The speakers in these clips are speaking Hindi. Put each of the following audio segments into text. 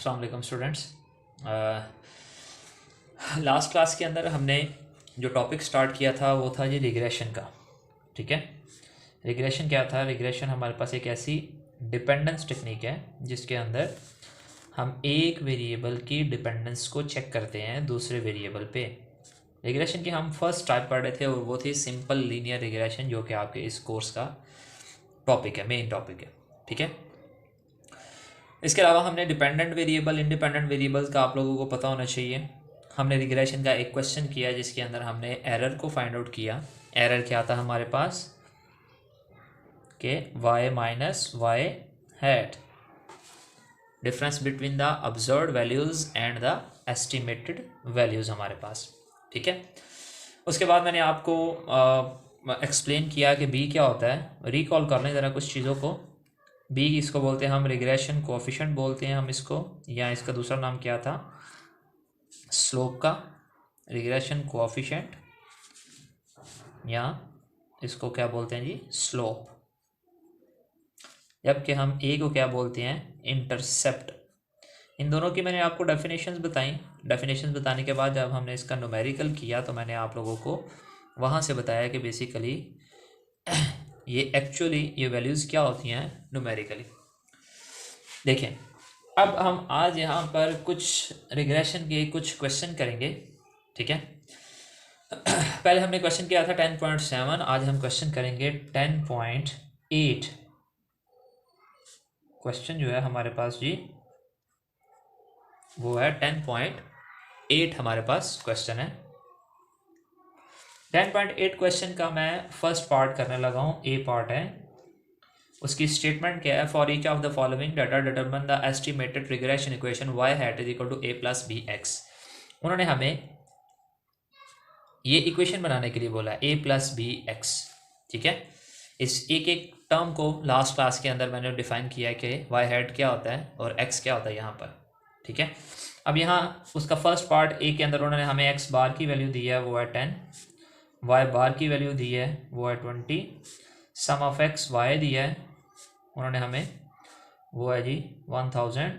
अस्सलाम वालेकुम स्टूडेंट्स। लास्ट क्लास के अंदर हमने जो टॉपिक स्टार्ट किया था वो था जी रिग्रेशन का। ठीक है, रिग्रेशन क्या था? रिग्रेशन हमारे पास एक ऐसी डिपेंडेंस टेक्निक है जिसके अंदर हम एक वेरिएबल की डिपेंडेंस को चेक करते हैं दूसरे वेरिएबल पे। रिग्रेशन की हम फर्स्ट टाइप पढ़ रहे थे और वो थी सिंपल लीनियर रिग्रेशन, जो कि आपके इस कोर्स का टॉपिक है, मेन टॉपिक है। ठीक है, इसके अलावा हमने डिपेंडेंट वेरिएबल, इंडिपेंडेंट वेरिएबल्स का आप लोगों को पता होना चाहिए। हमने रिग्रेशन का एक क्वेश्चन किया जिसके अंदर हमने एरर को फाइंड आउट किया। एरर क्या था हमारे पास कि y minus y hat, difference between the observed values and the estimated values हमारे पास। ठीक है, उसके बाद मैंने आपको एक्सप्लेन किया कि b क्या होता है। रिकॉल कर लें ज़रा कुछ चीज़ों को। बी इसको बोलते हैं हम रिग्रेशन कोएफिशिएंट बोलते हैं हम इसको, या इसका दूसरा नाम क्या था स्लोप का, रिग्रेशन कोएफिशिएंट, या इसको क्या बोलते हैं जी स्लोप। जबकि हम ए को क्या बोलते हैं इंटरसेप्ट। इन दोनों की मैंने आपको डेफिनेशंस बताई। डेफिनेशंस बताने के बाद जब हमने इसका न्यूमेरिकल किया तो मैंने आप लोगों को वहाँ से बताया कि बेसिकली ये एक्चुअली ये वैल्यूज़ क्या होती हैं न्यूमेरिकली। देखें, अब हम आज यहाँ पर कुछ रिग्रेशन के कुछ क्वेश्चन करेंगे। ठीक है, पहले हमने क्वेश्चन किया था 10.7, आज हम क्वेश्चन करेंगे 10.8। क्वेश्चन जो है हमारे पास जी वो है 10.8 हमारे पास क्वेश्चन है। 10.8 क्वेश्चन का मैं फर्स्ट पार्ट करने लगा हूँ, ए पार्ट है। उसकी स्टेटमेंट क्या है? For each of the following data determine the estimated regression equation y hat is equal to a plus b x. उन्होंने हमें ये इक्वेशन बनाने के लिए बोला ए प्लस बी एक्स। ठीक है, इस एक एक टर्म को लास्ट क्लास के अंदर मैंने डिफाइन किया है कि वाई हैट क्या होता है और एक्स क्या होता है यहाँ पर। ठीक है, अब यहाँ उसका फर्स्ट पार्ट ए के अंदर उन्होंने हमें एक्स बार की वैल्यू दी है वो है 10, वाई बार की वैल्यू दी है वो है 20, सम ऑफ एक्स वाई दिया है उन्होंने हमें वो है जी 1000,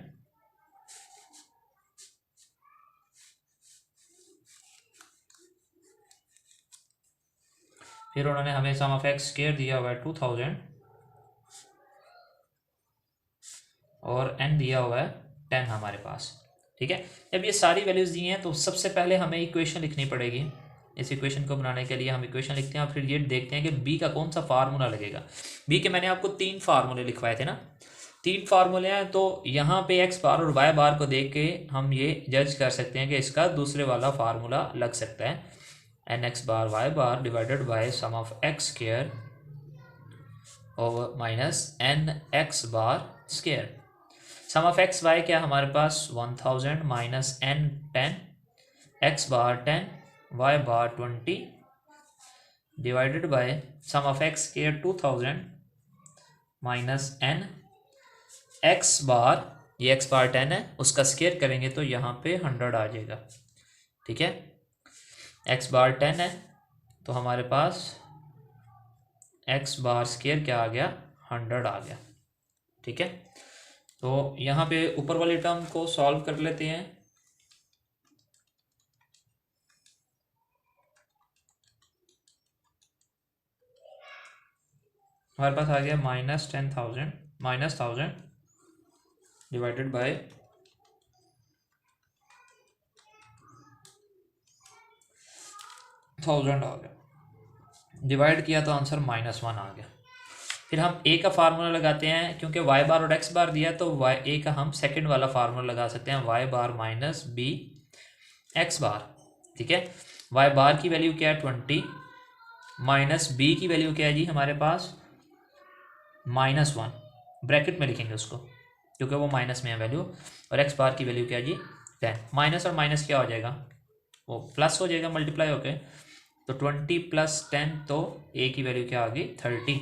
फिर उन्होंने हमें सम ऑफ एक्स स्क्वायर दिया हुआ है 2000 और n दिया हुआ है 10 हमारे पास। ठीक है, जब ये सारी वैल्यूज दी हैं तो सबसे पहले हमें इक्वेशन लिखनी पड़ेगी। इस इक्वेशन को बनाने के लिए हम इक्वेशन लिखते हैं और फिर ये देखते हैं कि b का कौन सा फार्मूला लगेगा। b के मैंने आपको 3 फार्मूले लिखवाए थे ना, 3 फार्मूले हैं। तो यहाँ पे एक्स बार और वाई बार को देख के हम ये जज कर सकते हैं कि इसका दूसरे वाला फार्मूला लग सकता है, n x bar y bar divided by sum of x square over minus n x bar square. Sum of x y क्या हमारे पास 1000 minus n 10, x bar 10, y bar 20 divided by sum of x square 2000 minus n x bar, ये एक्स बार 10 है, उसका स्क्वायर करेंगे तो यहाँ पे 100 आ जाएगा। ठीक है, एक्स बार 10 है तो हमारे पास एक्स बार स्क्वायर क्या आ गया 100 आ गया। ठीक है, तो यहाँ पे ऊपर वाली टर्म को सॉल्व कर लेते हैं। हमारे पास आ गया माइनस 10,000 माइनस 1000 डिवाइडेड बाय 1000 आ गया, डिवाइड किया तो आंसर -1 आ गया। फिर हम ए का फार्मूला लगाते हैं, क्योंकि वाई बार और एक्स बार दिया है तो वाई ए का हम सेकंड वाला फार्मूला लगा सकते हैं, वाई बार माइनस बी एक्स बार। ठीक है, वाई बार की वैल्यू क्या है 20, माइनस बी की वैल्यू क्या है जी हमारे पास -1, ब्रैकेट में लिखेंगे उसको क्योंकि वो माइनस में है वैल्यू, और एक्स बार की वैल्यू क्या है जी 10। माइनस और माइनस क्या हो जाएगा, वो प्लस हो जाएगा मल्टीप्लाई होके, तो 20 प्लस 10 तो ए की वैल्यू क्या आ गई 30।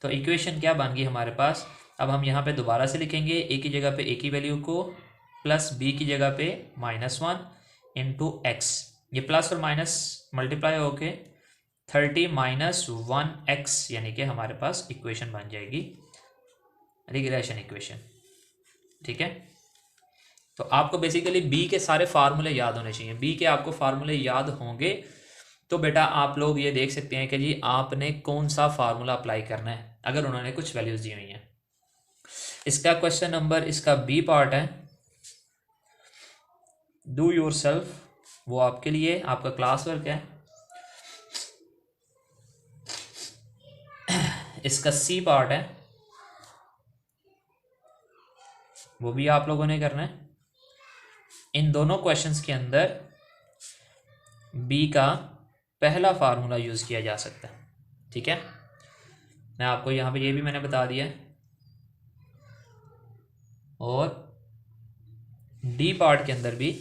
तो इक्वेशन क्या बन गई हमारे पास। अब हम यहाँ पे दोबारा से लिखेंगे ए की जगह पे ए की वैल्यू को प्लस बी की जगह पे -1 इंटू एक्स, ये प्लस और माइनस मल्टीप्लाई होके 30 माइनस 1x, यानी कि हमारे पास इक्वेशन बन जाएगी रिग्रेशन इक्वेशन। ठीक है, तो आपको बेसिकली बी के सारे फार्मूले याद होने चाहिए। बी के आपको फार्मूले याद होंगे तो बेटा आप लोग ये देख सकते हैं कि जी आपने कौन सा फार्मूला अप्लाई करना है अगर उन्होंने कुछ वैल्यूज दी हुई हैं। इसका क्वेश्चन नंबर, इसका बी पार्ट है, डू योर सेल्फ, वो आपके लिए आपका क्लास वर्क है। इसका सी पार्ट है, वो भी आप लोगों ने करना है। इन दोनों क्वेश्चंस के अंदर बी का पहला फार्मूला यूज किया जा सकता है, ठीक है। मैं आपको यहाँ पे ये भी मैंने बता दिया है। और डी पार्ट के अंदर भी,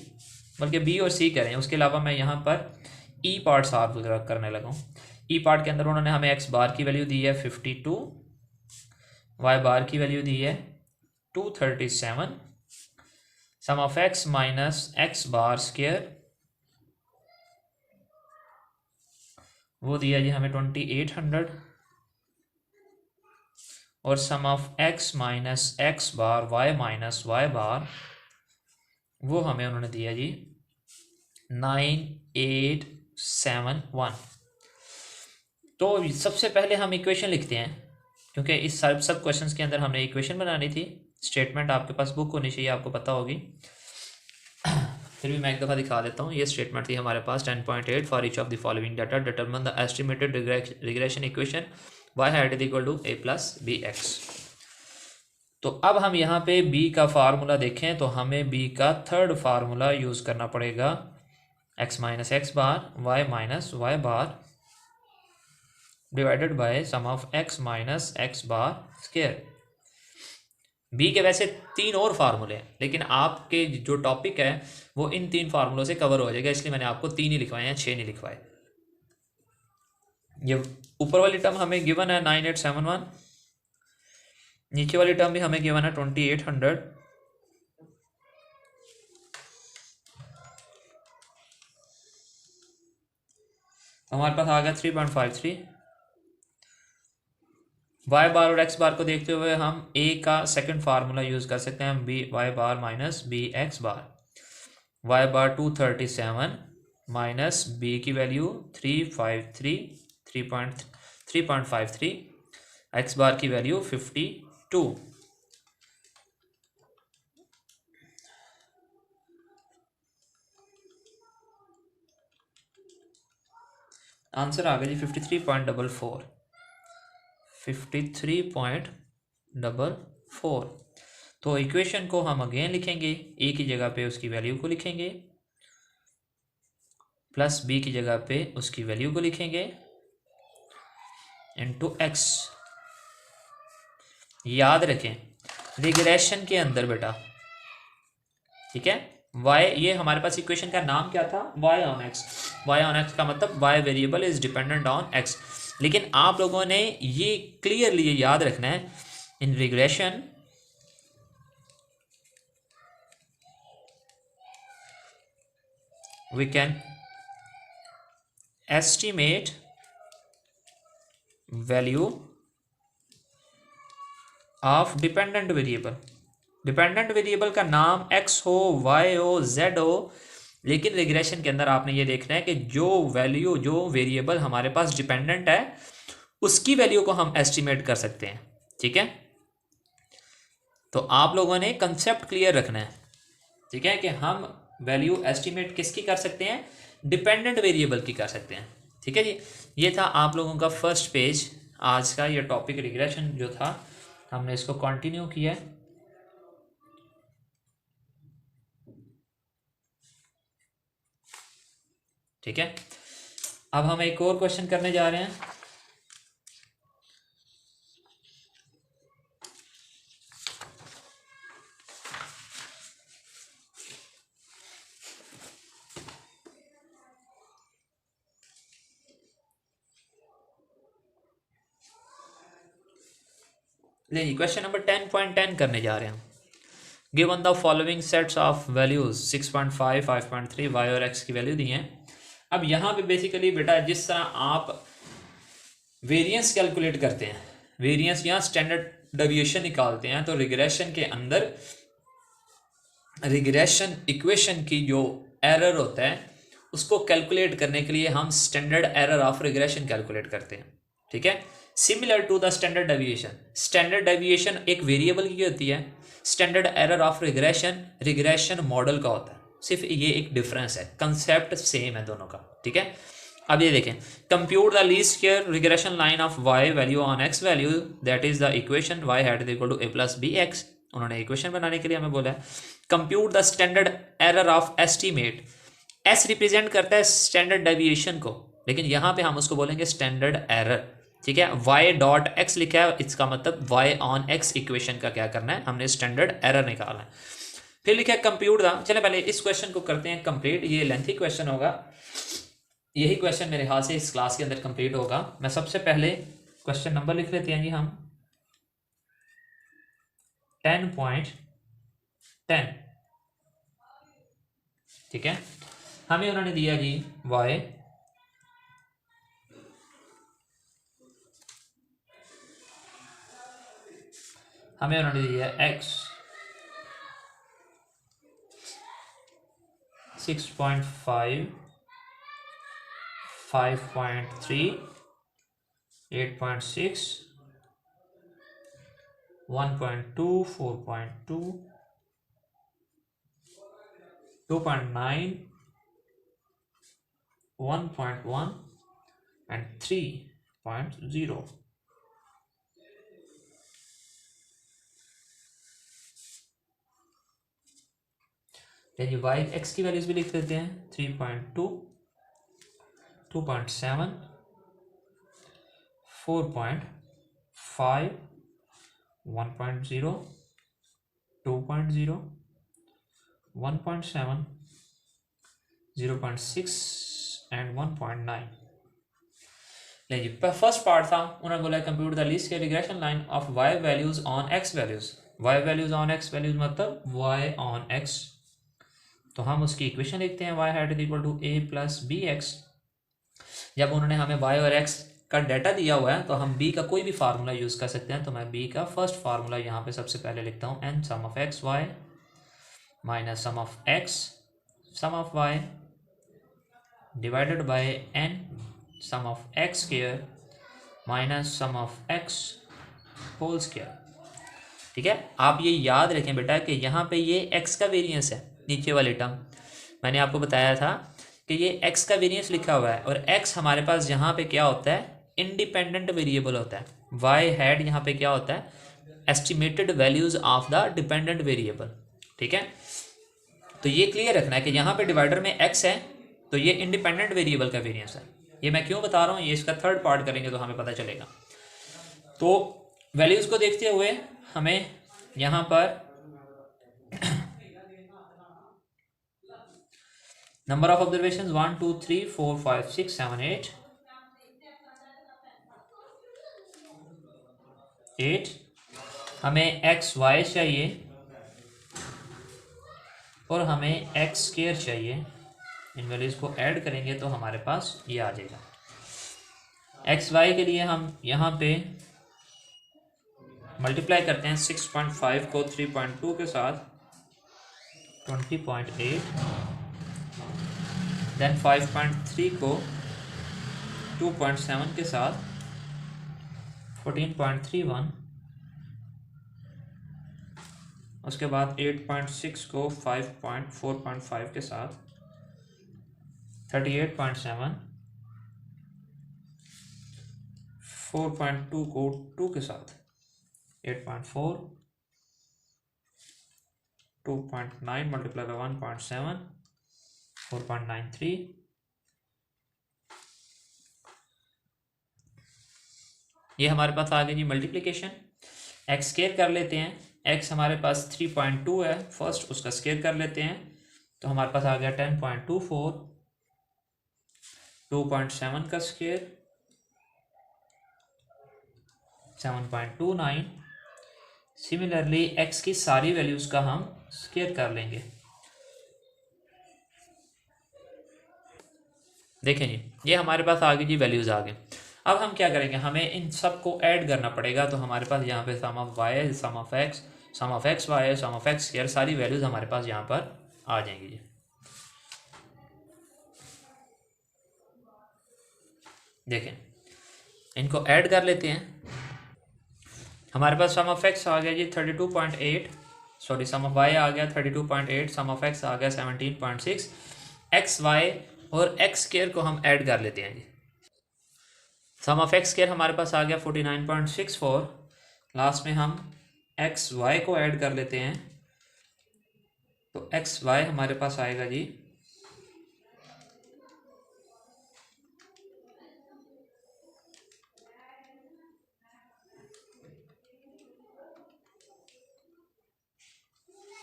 बल्कि बी और सी करें, उसके अलावा मैं यहाँ पर ई पार्ट सॉल्व करने लगा हूँ। ई पार्ट के अंदर उन्होंने हमें एक्स बार की वैल्यू दी है 52, वाई बार की वैल्यू दी है 237, sum of x minus x bar square वो दिया जी हमें 2800, और sum of x minus x bar y minus y bar वो हमें उन्होंने दिया जी 9871। तो सबसे पहले हम इक्वेशन लिखते हैं, क्योंकि इस सब क्वेश्चंस के अंदर हमने इक्वेशन बनानी थी। स्टेटमेंट आपके पास बुक होनी चाहिए, आपको पता होगी, फिर भी मैं एक दफ़ा दिखा देता हूँ। ये स्टेटमेंट थी हमारे पास 10.8 for each of the following data determine the estimated regression equation y hat is equal to a plus b x. तो अब हम यहाँ पे b का फार्मूला देखें तो हमें b का थर्ड फार्मूला यूज़ करना पड़ेगा, x minus x bar y minus y bar divided by sum of x minus x bar square. b के वैसे 3 और फार्मूले हैं, लेकिन आपके जो टॉपिक है वो इन 3 फार्मूलों से कवर हो जाएगा, इसलिए मैंने आपको 3 ही लिखवाए हैं, 6 नहीं लिखवाए। ये ऊपर वाली टर्म हमें गिवन है 9871, नीचे वाली टर्म भी हमें गिवन है 2800, हमारे पास आ गया 3.53। वाई बार और एक्स बार को देखते हुए हम ए का सेकंड फार्मूला यूज कर सकते हैं, बी वाई बार minus B x bar. Y बार 237 माइनस बी की वैल्यू 353, एक्स बार की वैल्यू 52। आंसर आ गया जी 53.44, 53.44। तो इक्वेशन को हम अगेन लिखेंगे, ए की जगह पे उसकी वैल्यू को लिखेंगे, प्लस बी की जगह पे उसकी वैल्यू को लिखेंगे, इनटू एक्स। याद रखें रिग्रेशन के अंदर बेटा, ठीक है, y, ये हमारे पास इक्वेशन का नाम क्या था, y on x। y on x का मतलब y variable is dependent on x। लेकिन आप लोगों ने ये क्लियरली ये याद रखना है, in regression we can estimate value of dependent variable. Dependent variable का नाम x हो, y हो, z हो, लेकिन रिग्रेशन के अंदर आपने ये देखना है कि जो वैल्यू, जो वेरिएबल हमारे पास डिपेंडेंट है उसकी वैल्यू को हम एस्टिमेट कर सकते हैं, ठीक है। तो आप लोगों ने कंसेप्ट क्लियर रखना है, ठीक है, कि हम वैल्यू एस्टिमेट किसकी कर सकते हैं, डिपेंडेंट वेरिएबल की कर सकते हैं, ठीक है जी। ये था आप लोगों का फर्स्ट पेज, आज का ये टॉपिक रिग्रेशन जो था हमने इसको कंटिन्यू किया है। ठीक है, अब हम एक और क्वेश्चन करने जा रहे हैं। नहीं, क्वेश्चन नंबर 10.10 करने जा रहे हैं। Given the following sets of values 6.5, 5.3 y और एक्स की वैल्यू दी हैं। अब यहाँ पे बेसिकली बेटा जिस तरह आप वेरिएंस कैलकुलेट करते हैं, वेरिएंस या स्टैंडर्ड डेविएशन निकालते हैं, तो रिग्रेशन के अंदर रिग्रेशन इक्वेशन की जो एरर होता है उसको कैलकुलेट करने के लिए हम standard error of regression calculate करते हैं, ठीक है। Similar to the standard deviation एक वेरिएबल की होती है, standard error of regression model का होता है, सिर्फ ये एक डिफरेंस है, कंसेप्ट सेम है दोनों का, ठीक है। अब ये देखें, compute the least square regression line of y value on x value, that is the equation y hat is equal to a plus b x. उन्होंने इक्वेशन बनाने के लिए हमें बोला है compute the standard error of estimate. S represent करता है स्टैंडर्ड डेविएशन को, लेकिन यहाँ पे हम उसको बोलेंगे स्टैंडर्ड एरर, ठीक है। वाई डॉट एक्स लिखा है, इसका मतलब वाई ऑन एक्स इक्वेशन का क्या करना है, हमने स्टैंडर्ड एरर निकालना है। फिर लिखा है कंप्यूट द, चले पहले इस क्वेश्चन को करते हैं कंप्लीट, ये लेंथी क्वेश्चन होगा, यही क्वेश्चन मेरे हाथ से इस क्लास के अंदर कंप्लीट होगा। मैं सबसे पहले क्वेश्चन नंबर लिख लेते हैं जी हम 10.10, ठीक है। हमें उन्होंने दिया जी y, हमें उन्होंने दिया x 6.5, 5.3, 8.6, 1.2, 4.2, 2.9, 1.1 and 3.0। ये वाई एक्स की वैल्यूज भी लिख देते हैं 3.2, 2.7, 4.5, 1.0, 2.0, 1.7, 0.6 एंड 1.9। लीजिए फर्स्ट पार्ट था, उन्होंने बोला compute the least square regression line of y values on x values. Y values on x values मतलब वाई ऑन एक्स, तो हम उसकी इक्वेशन लिखते हैं y hat is equal to a plus b x. जब उन्होंने हमें वाई और एक्स का डाटा दिया हुआ है तो हम बी का कोई भी फार्मूला यूज़ कर सकते हैं, तो मैं बी का फर्स्ट फार्मूला यहाँ पे सबसे पहले लिखता हूँ, n sum of x y minus sum of x sum of y divided by n sum of x square minus sum of x whole square, ठीक है। आप ये याद रखें बेटा कि यहाँ पे ये एक्स का वेरिएंस है, नीचे वाले टर्म मैंने आपको बताया था कि ये एक्स का वेरिएंस लिखा हुआ है, और एक्स हमारे पास यहाँ पे क्या होता है, इंडिपेंडेंट वेरिएबल होता है। वाई हैड यहाँ पे क्या होता है, estimated values of the dependent variable, ठीक है। तो ये क्लियर रखना है कि यहाँ पे डिवाइडर में एक्स है तो ये इंडिपेंडेंट वेरिएबल का वेरिएंस है। ये मैं क्यों बता रहा हूँ, ये इसका थर्ड पार्ट करेंगे तो हमें पता चलेगा। तो वैल्यूज को देखते हुए हमें यहाँ पर नंबर ऑफ ऑब्जर्वेशन 1 2 3 4 5 6 7 8, हमें एक्स वाई चाहिए और हमें एक्स स्क्वायर चाहिए। इन वैल्यूज को ऐड करेंगे तो हमारे पास ये आ जाएगा। एक्स वाई के लिए हम यहाँ पे मल्टीप्लाई करते हैं 6.5 को 3.2 के साथ 20.8, देन 5.3 को 2.7 के साथ 14.31, उसके बाद 8.6 को 4.5 के साथ 38.7, 4.2 को 2 के साथ 8.4, 2.9 मल्टीप्लाई बाय 1.7 4.93, ये हमारे पास आ गई जी मल्टीप्लिकेशन। एक्स स्क्वायर कर लेते हैं, एक्स हमारे पास 3.2 है, फर्स्ट उसका स्क्वायर कर लेते हैं तो हमारे पास आ गया 10.24, 2.7 का स्क्वायर 7.29। सिमिलरली एक्स की सारी वैल्यूज का हम स्क्वायर कर लेंगे। देखें जी ये हमारे पास आ गई जी वैल्यूज आ गए। अब हम क्या करेंगे, हमें इन सब को ऐड करना पड़ेगा, तो हमारे पास यहाँ पे sum of y sum of x sum of x y, sum of x square, सारी वैल्यूज़ हमारे पास यहाँ पर आ जाएंगी जी। देखें, इनको ऐड कर लेते हैं। हमारे पास सम ऑफ एक्स आ गया जी 32.8, सॉरी सम ऑफ वाई आ गया 32.8, सम ऑफ एक्स आ गया 17.6। एक्स वाई और एक्स स्क्वायर को हम ऐड कर लेते हैं जी। सम ऑफ एक्स स्क्वायर हमारे पास आ गया 49.64। लास्ट में हम एक्स वाई को ऐड कर लेते हैं, तो एक्स वाई हमारे पास आएगा जी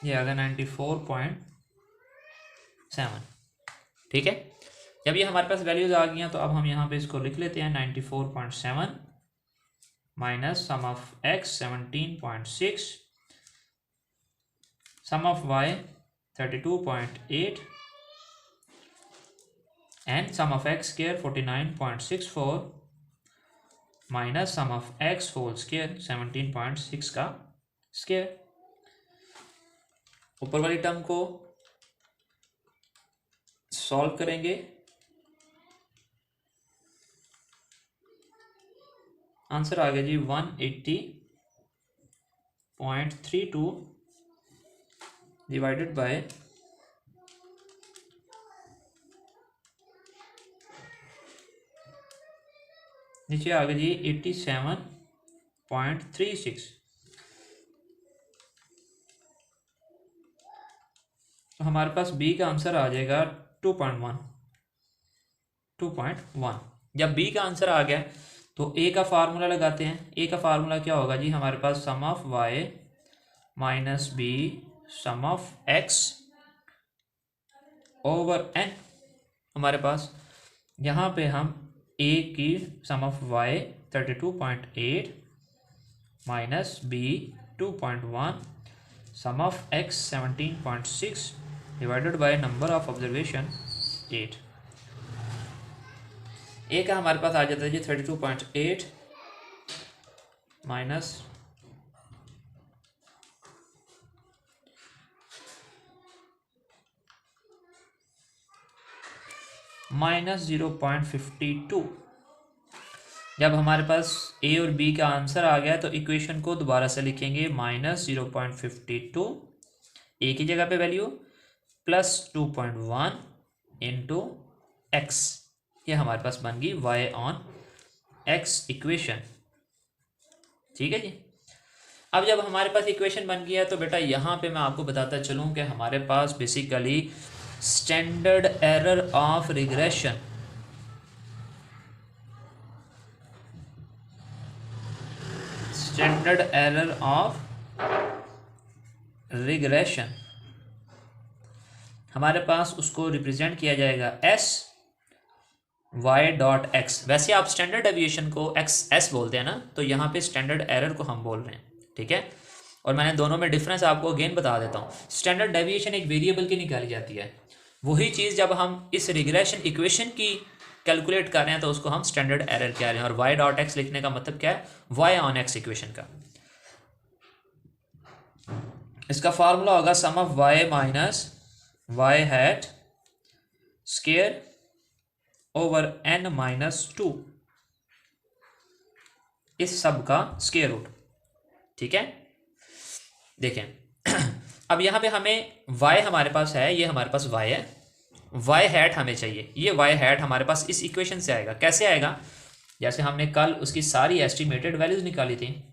ये आ गया 94.7। ठीक है, जब ये हमारे पास वैल्यूज आ गई हैं तो अब हम यहाँ पे इसको लिख लेते हैं 94.7 minus sum of x 17.6, sum of y 32.8 and sum of x square 49.64 minus sum of x whole square 17.6 का स्क्वायर। ऊपर वाली टर्म को सॉल्व करेंगे, आंसर आ गया जी 180.32 डिवाइडेड बाय नीचे आ गया जी 87.36। तो हमारे पास बी का आंसर आ जाएगा 2.1। जब बी का आंसर आ गया तो ए का फार्मूला लगाते हैं। ए का फार्मूला क्या होगा जी, हमारे पास sum of y minus b sum of x over n. हमारे पास यहाँ पे हम ए की sum of y 32.8 minus b 2.1 sum of x 17.6 divided by number of observation 8। A का हमारे पास आ जाता है जी 32.8 माइनस -0.52। जब हमारे पास ए और बी का आंसर आ गया तो इक्वेशन को दोबारा से लिखेंगे -0.52 ए की जगह पे वैल्यू प्लस 2.1 इंटू एक्स। ये हमारे पास बन गई वाई ऑन एक्स इक्वेशन। ठीक है जी। अब जब हमारे पास इक्वेशन बन गया तो बेटा यहाँ पे मैं आपको बताता चलूँ कि हमारे पास basically standard error of regression, standard error of regression हमारे पास उसको रिप्रेजेंट किया जाएगा एस वाई डॉट एक्स। वैसे आप स्टैंडर्ड डेविएशन को एक्स एस बोलते हैं ना, तो यहाँ पे स्टैंडर्ड एरर को हम बोल रहे हैं। ठीक है, और मैंने दोनों में डिफरेंस आपको अगेन बता देता हूँ। स्टैंडर्ड डेविएशन एक वेरिएबल की निकाली जाती है, वही चीज़ जब हम इस रिग्रेशन इक्वेशन की कैलकुलेट कर रहे हैं तो उसको हम स्टैंडर्ड एरर कह रहे हैं। और वाई डॉट एक्स लिखने का मतलब क्या है, वाई ऑन एक्स इक्वेशन का। इसका फार्मूला होगा sum of y minus y hat square over n minus 2, इस सब का स्क्वायर रूट। ठीक है, देखें अब यहाँ पे हमें y हमारे पास है, ये हमारे पास y है, y हैट हमें चाहिए। ये y हैट हमारे पास इस इक्वेशन से आएगा। कैसे आएगा, जैसे हमने कल उसकी सारी एस्टिमेटेड वैल्यूज निकाली थी,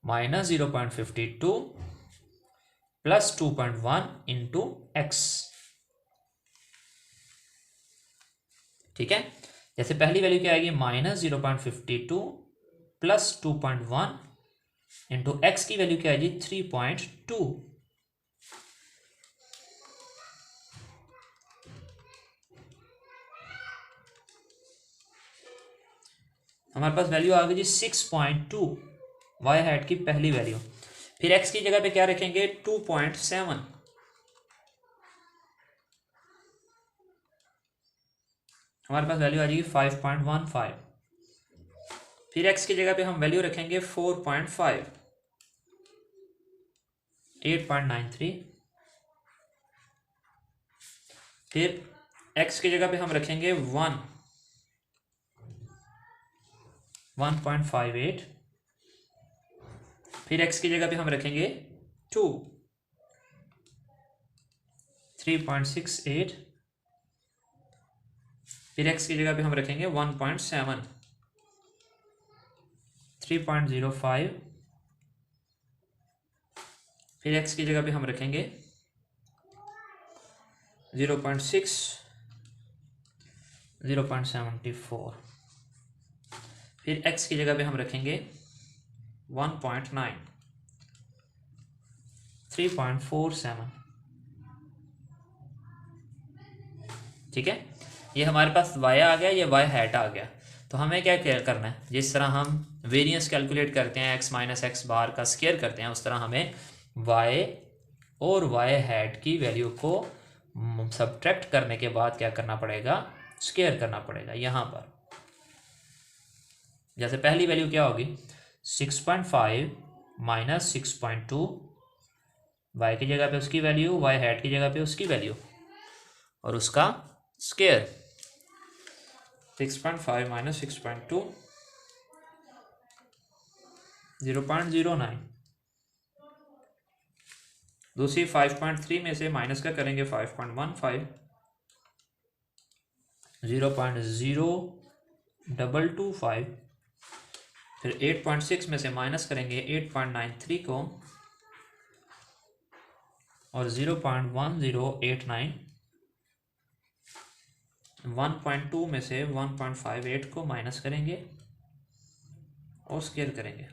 -0.52 प्लस 2.1 इंटू एक्स। ठीक है, जैसे पहली वैल्यू क्या आएगी, -0.52 प्लस 2.1 इंटू एक्स की वैल्यू क्या आएगी 3.2। हमारे पास वैल्यू आ गई जी 6.2 वाई हैट की पहली वैल्यू। फिर एक्स की जगह पे क्या रखेंगे 2.7, हमारे पास वैल्यू आ जाएगी 5.15। फिर एक्स की जगह पे हम वैल्यू रखेंगे 4.5, 8.93। फिर x की जगह पे हम रखेंगे 1.58। फिर x की जगह पे हम रखेंगे 2, 3.68। फिर x की जगह पे हम रखेंगे 1.7, 3.05। फिर x की जगह पे हम रखेंगे 0.6, 0.74। फिर x की जगह पे हम रखेंगे 1.9, 3.47। ठीक है, ये हमारे पास y आ गया, ये y हैट आ गया। तो हमें क्या करना है, जिस तरह हम वेरिएंस कैलकुलेट करते हैं x माइनस एक्स बार का स्केयर करते हैं, उस तरह हमें y और y हैट की वैल्यू को सब्ट्रैक्ट करने के बाद क्या करना पड़ेगा, स्केयर करना पड़ेगा। यहाँ पर जैसे पहली वैल्यू क्या होगी, 6.5 माइनस 6.2, y की जगह पे उसकी वैल्यू, y हैट की जगह पे उसकी वैल्यू और उसका स्केयर। 6.5 माइनस 6.2, 0.09। दूसरी 5.3 में से माइनस का करेंगे 5.15, 0.0225। फिर 8.6 में से माइनस करेंगे 8.93 को और 0.1089। 1.2 में से 1.58 को माइनस करेंगे और स्केयर करेंगे।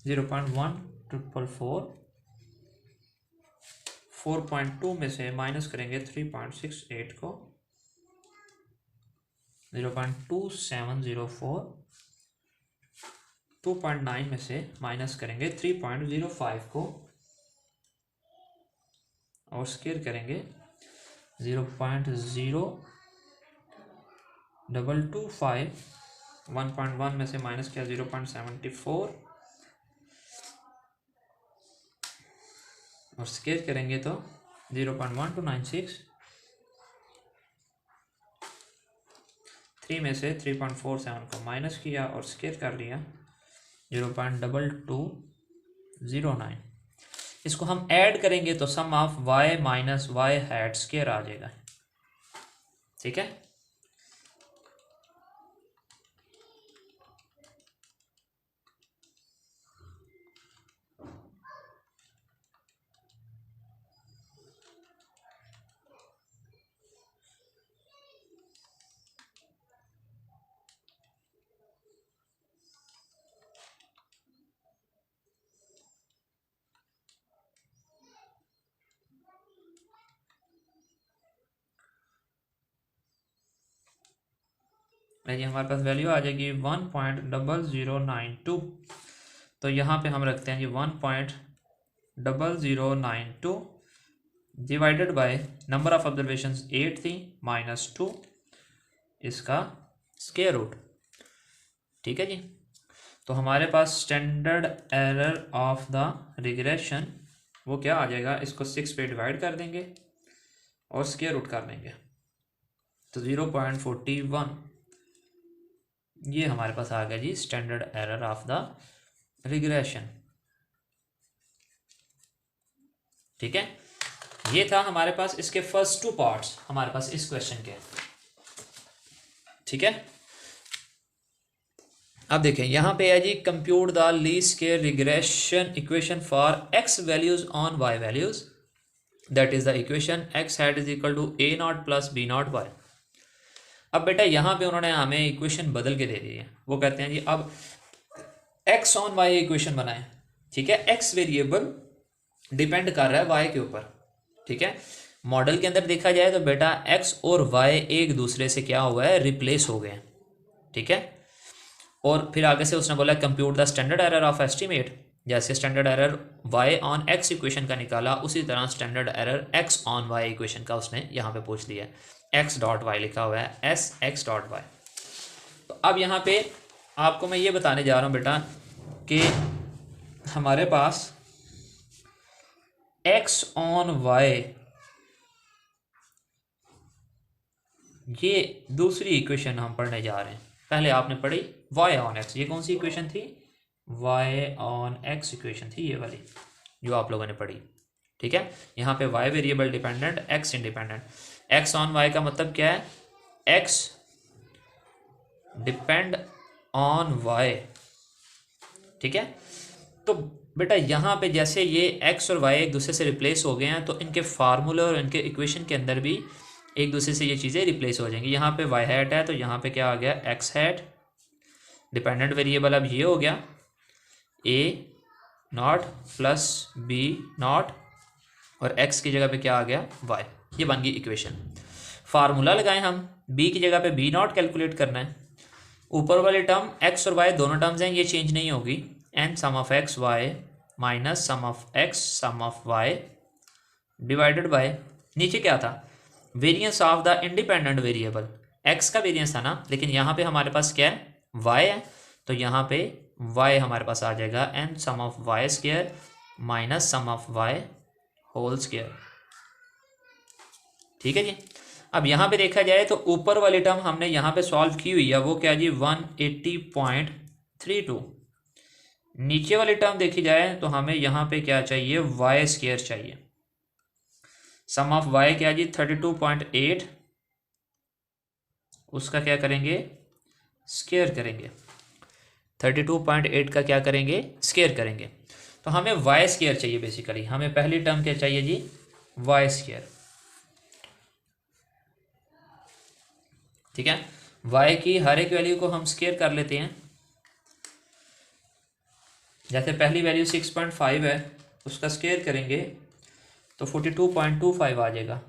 (0.1444). 4.2 में से माइनस करेंगे 3.68 को, 0.2704। 2.9 में से माइनस करेंगे 3.05 को और स्केयर करेंगे 0.0225। 1.1 में से माइनस किया 0.74 और स्केयर करेंगे तो 0.1296। 3 में से 3.47 को माइनस किया और स्केयर कर लिया 0.2209। इसको हम ऐड करेंगे तो sum of y minus y hat square आ जाएगा। ठीक है, ये हमारे पास वैल्यू आ जाएगी 1.0092। तो यहाँ पे हम रखते हैं जी 1.0092 divided by number of observations 8 थी माइनस 2, इसका स्क्वायर रूट। ठीक है जी, तो हमारे पास standard error of the regression वो क्या आ जाएगा, इसको 6 पे डिवाइड कर देंगे और स्क्वायर रूट कर देंगे तो 0.41। ये हमारे पास आ गया जी standard error of the regression. ठीक है, ये था हमारे पास इसके फर्स्ट 2 पार्ट्स हमारे पास इस क्वेश्चन के। ठीक है, अब देखें यहाँ पे है जी compute the least square regression equation for x values on y values, that is the equation x hat is equal to a0 plus b0 y। अब बेटा यहाँ पे उन्होंने हमें इक्वेशन बदल के दे दी है। वो कहते हैं जी अब x ऑन y इक्वेशन बनाएं। ठीक है, x वेरिएबल डिपेंड कर रहा है y के ऊपर। ठीक है, मॉडल के अंदर देखा जाए तो बेटा x और y एक दूसरे से क्या हुआ है, रिप्लेस हो गए। ठीक है, और फिर आगे से उसने बोला compute the standard error of estimate. जैसे standard error y on x equation का निकाला, उसी तरह standard error x on y equation का उसने यहाँ पे पूछ लिया। x डॉट y लिखा हुआ है, s x डॉट y। तो अब यहाँ पे आपको मैं ये बताने जा रहा हूँ बेटा कि हमारे पास x ऑन y, ये दूसरी इक्वेशन हम पढ़ने जा रहे हैं। पहले आपने पढ़ी y ऑन x, ये कौन सी इक्वेशन थी? y ऑन x इक्वेशन थी ये वाली जो आप लोगों ने पढ़ी, ठीक है। यहाँ पे y variable dependent, x independent. x on y का मतलब क्या है? x डिपेंड ऑन y, ठीक है। तो बेटा यहाँ पे जैसे ये x और y एक दूसरे से रिप्लेस हो गए हैं, तो इनके फार्मूले और इनके इक्वेशन के अंदर भी एक दूसरे से ये चीज़ें रिप्लेस हो जाएंगी। यहाँ पे y हैट है तो यहाँ पे क्या आ गया? x hat. डिपेंडेंट वेरिएबल अब ये हो गया a not plus b not, और x की जगह पे क्या आ गया? y। ये बन गई इक्वेशन। फार्मूला लगाएं हम, b की जगह पे b नॉट कैलकुलेट करना है। ऊपर वाले टर्म x और y दोनों टर्म्स हैं, ये चेंज नहीं होगी। N sum of x y minus sum of x sum of y divided by, नीचे क्या था? Variance of the independent variable. x का वेरिएंस था ना, लेकिन यहाँ पे हमारे पास क्या है? y है, तो यहाँ पे y हमारे पास आ जाएगा n sum of y square minus sum of y whole square, ठीक है जी। अब यहाँ पे देखा जाए तो ऊपर वाली टर्म हमने यहाँ पे सॉल्व की हुई है, वो क्या जी? 180.32। नीचे वाली टर्म देखी जाए तो हमें यहाँ पे क्या चाहिए? वाई स्क्वायर चाहिए। सम ऑफ वाई क्या जी? 32.8, उसका क्या करेंगे? स्क्वायर करेंगे। 32.8 का क्या करेंगे? स्क्वायर करेंगे। तो हमें वाई स्क्वायर चाहिए। बेसिकली हमें पहली टर्म क्या चाहिए जी? वाई स्क्वायर, ठीक है। y की हर एक वैल्यू को हम स्क्वायर कर लेते हैं। जैसे पहली वैल्यू 6.5 है, उसका स्क्वायर करेंगे तो 42.25 आ जाएगा।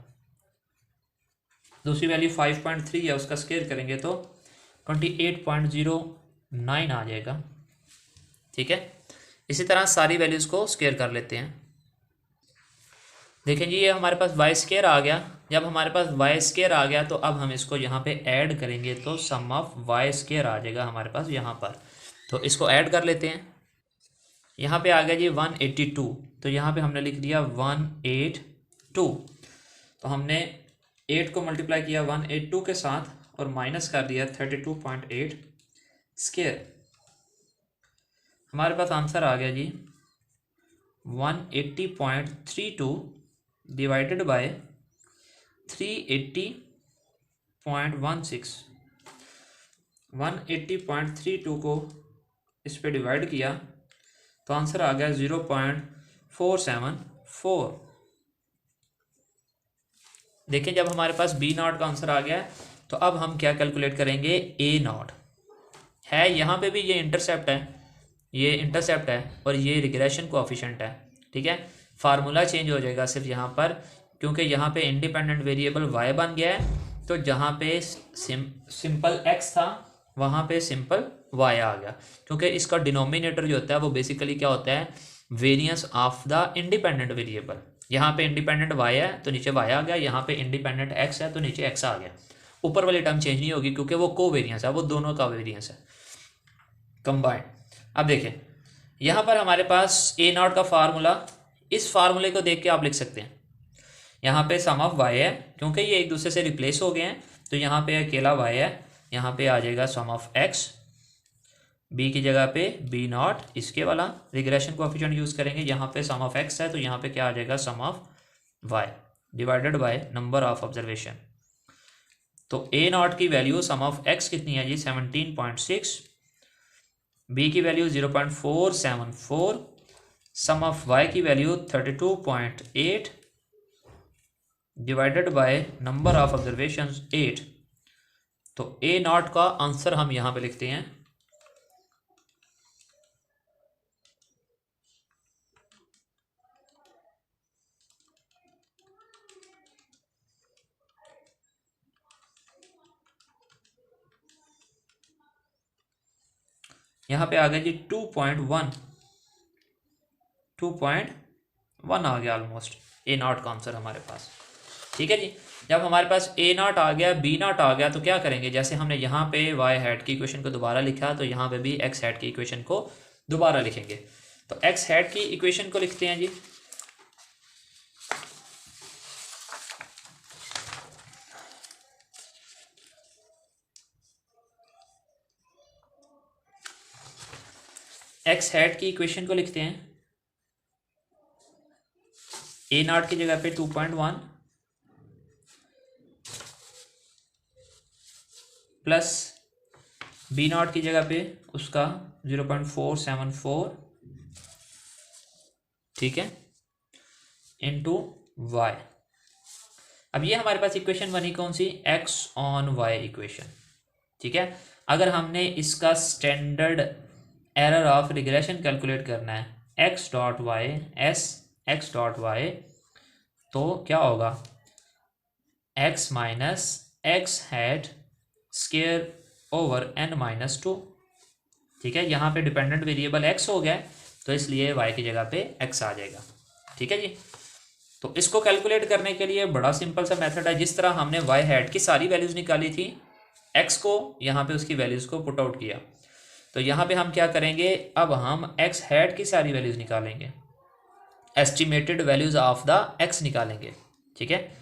दूसरी वैल्यू 5.3 है, उसका स्क्वायर करेंगे तो 28.09 आ जाएगा, ठीक है। इसी तरह सारी वैल्यूज़ को स्क्वायर कर लेते हैं। देखें जी, ये हमारे पास वाई स्क्वायर आ गया। जब हमारे पास वाई स्क्वायर आ गया तो अब हम इसको यहाँ पे ऐड करेंगे तो सम ऑफ वाई स्क्वायर आ जाएगा हमारे पास यहाँ पर। तो इसको ऐड कर लेते हैं। यहाँ पे आ गया जी 182, तो यहाँ पे हमने लिख दिया 182। तो हमने 8 को मल्टीप्लाई किया 182 के साथ और माइनस कर दिया 32.8 स्क्वायर। हमारे पास आंसर आ गया जी 180.32 डिवाइडेड बाय 380.16। 180.32 को इस पे डिवाइड किया तो आंसर आ गया 0.474। देखिए, जब हमारे पास बी नॉट का आंसर आ गया तो अब हम क्या कैलकुलेट करेंगे? ए नॉट है। यहाँ पे भी ये इंटरसेप्ट है, ये इंटरसेप्ट है और ये रिग्रेशन कोएफिशिएंट है, ठीक है। फार्मूला चेंज हो जाएगा सिर्फ यहाँ पर, क्योंकि यहाँ पे इंडिपेंडेंट वेरिएबल y बन गया है, तो जहाँ पे सिंपल x था वहाँ पे सिंपल y आ गया। क्योंकि इसका डिनोमिनेटर जो होता है वो बेसिकली क्या होता है? Variance of the independent variable. यहाँ पे इंडिपेंडेंट y है तो नीचे y आ गया, यहाँ पे इंडिपेंडेंट x है तो नीचे x आ गया। ऊपर वाली टर्म चेंज नहीं होगी क्योंकि वो कोवेरिएंस है, वो दोनों का वेरिएंस है कंबाइंड। अब देखें, यहाँ पर हमारे पास ए नॉट का फार्मूला, इस फार्मूले को देख के आप लिख सकते हैं। यहाँ पे सम ऑफ y है, क्योंकि ये एक दूसरे से रिप्लेस हो गए हैं तो यहाँ पे अकेला y है। यहाँ पे आ जाएगा सम ऑफ x, b की जगह पे b नॉट, इसके वाला रिग्रेशन कोएफिशिएंट यूज़ करेंगे। यहाँ पे सम ऑफ x है तो यहाँ पे क्या आ जाएगा? Sum of y divided by number of observation. तो a नॉट की वैल्यू सम ऑफ x कितनी है जी? 17.6, b की वैल्यू 0.474, सम ऑफ y की value 32.8 divided by number of observations 8। तो ए नॉट का आंसर हम यहाँ पे लिखते हैं यहाँ पे आ गया जी 2.1 आ गया ऑलमोस्ट। ए नॉट का आंसर हमारे पास। ठीक है जी। जब हमारे पास ए नॉट आ गया, बी नॉट आ गया, तो क्या करेंगे, जैसे हमने यहाँ पे वाई हैट की इक्वेशन को दोबारा लिखा, तो यहाँ पे भी एक्स हैट की इक्वेशन को दोबारा लिखेंगे। तो एक्स हैट की इक्वेशन को लिखते हैं जी। एक्स हैट की इक्वेशन को लिखते हैं, ए नॉट की जगह पे 2.1 प्लस बी नॉट की जगह पे उसका 0.474, ठीक है, इंटू वाई। अब ये हमारे पास इक्वेशन बनी कौन सी, एक्स ऑन वाई इक्वेशन, ठीक है। अगर हमने इसका standard error of regression calculate करना है, x dot y, x dot y, तो क्या होगा, x minus x hat square over n minus 2, ठीक है। यहाँ पे डिपेंडेंट वेरिएबल x हो गया है, तो इसलिए y की जगह पे x आ जाएगा, ठीक है जी। तो इसको कैलकुलेट करने के लिए बड़ा सिंपल सा मेथड है। जिस तरह हमने y हैट की सारी वैल्यूज़ निकाली थी, x को यहाँ पे उसकी वैल्यूज़ को पुट आउट किया, तो यहाँ पे हम क्या करेंगे, अब हम x हैट की सारी वैल्यूज़ निकालेंगे, estimated values of the x निकालेंगे, ठीक है।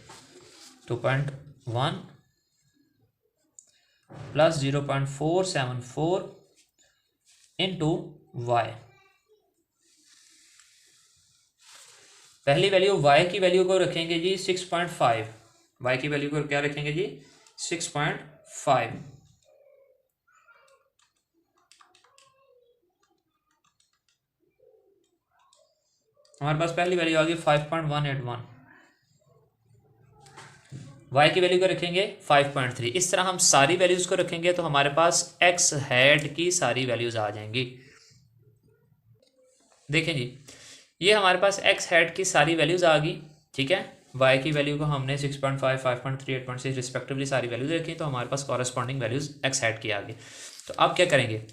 2.1 प्लस 0.474 इंटू वाई। पहली वैल्यू y की वैल्यू को रखेंगे जी 6.5, y की वैल्यू को क्या रखेंगे जी 6.5, हमारे पास पहली वैल्यू आ गई 5.181, y की वैल्यू को रखेंगे 5.3। इस तरह हम सारी वैल्यूज़ को रखेंगे तो हमारे पास x हैट की सारी वैल्यूज़ आ जाएंगी। देखें जी, ये हमारे पास x हैट की सारी वैल्यूज़ आ गई, ठीक है। y की वैल्यू को हमने 6.5, 5.3, 8.6 रिस्पेक्टिवली सारी वैल्यूज़ रखी, तो हमारे पास कॉरेस्पॉन्डिंग वैल्यूज़ x हैट की आ गई। तो अब क्या करेंगे,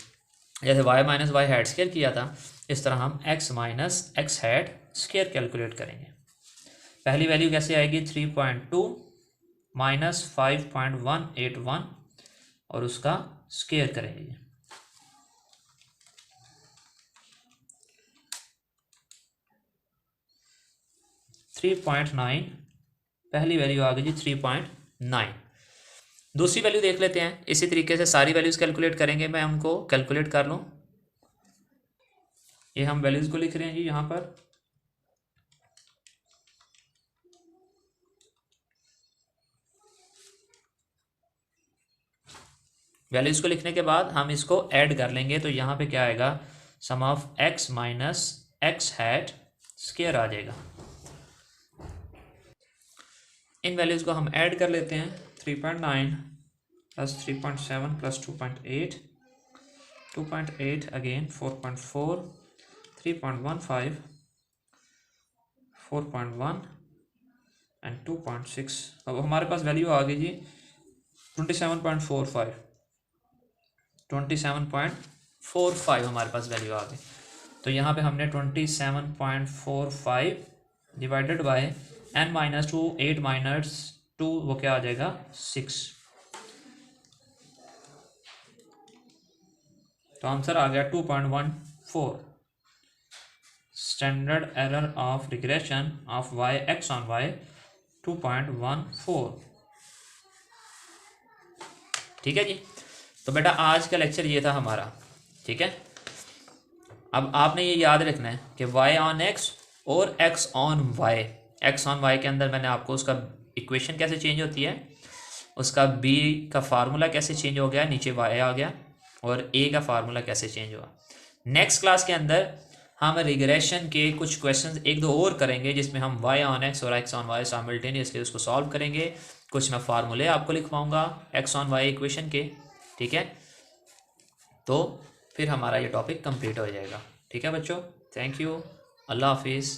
जैसे y minus y hat square किया था, इस तरह हम x minus x hat square calculate करेंगे। पहली वैल्यू कैसे आएगी, 3.2 माइनस 5.181 और उसका स्क्वायर करेंगे। 3.9, पहली वैल्यू आ गई जी 3.9। दूसरी वैल्यू देख लेते हैं, इसी तरीके से सारी वैल्यूज़ कैलकुलेट करेंगे। मैं उनको कैलकुलेट कर लूँ, ये हम वैल्यूज़ को लिख रहे हैं जी यहाँ पर। वैल्यूज़ को लिखने के बाद हम इसको ऐड कर लेंगे, तो यहाँ पे क्या आएगा, sum of x minus x hat square आ जाएगा। इन वैल्यूज़ को हम ऐड कर लेते हैं, 3.9 प्लस 3.7 प्लस 2.8, 2.8 अगेन 4.4, 3.15, 4.1 एंड 2.6। अब हमारे पास वैल्यू आ गई जी 27.45, 27.45 हमारे पास वैल्यू आ गई। तो यहाँ पे हमने 27.45 divided by n minus 2, 8 minus 2, वो क्या आ जाएगा 6। तो आंसर आ गया 2.14। Standard error of regression of y x on y 2.14, ठीक है जी। तो बेटा आज का लेक्चर ये था हमारा, ठीक है। अब आपने ये याद रखना है कि y ऑन x और x on y, x on y के अंदर मैंने आपको उसका इक्वेशन कैसे चेंज होती है, उसका b का फार्मूला कैसे चेंज हो गया, नीचे y आ गया, और a का फार्मूला कैसे चेंज हुआ। नेक्स्ट क्लास के अंदर हम रिग्रेशन के कुछ क्वेश्चंस एक दो और करेंगे, जिसमें हम y ऑन x और x ऑन y साइमल्टेनियसली उसको सॉल्व करेंगे। कुछ मैं फार्मूले आपको लिखवाऊंगा x ऑन y इक्वेशन के, ठीक है। तो फिर हमारा ये टॉपिक कंप्लीट हो जाएगा, ठीक है बच्चों। थैंक यू, अल्लाह हाफिज़।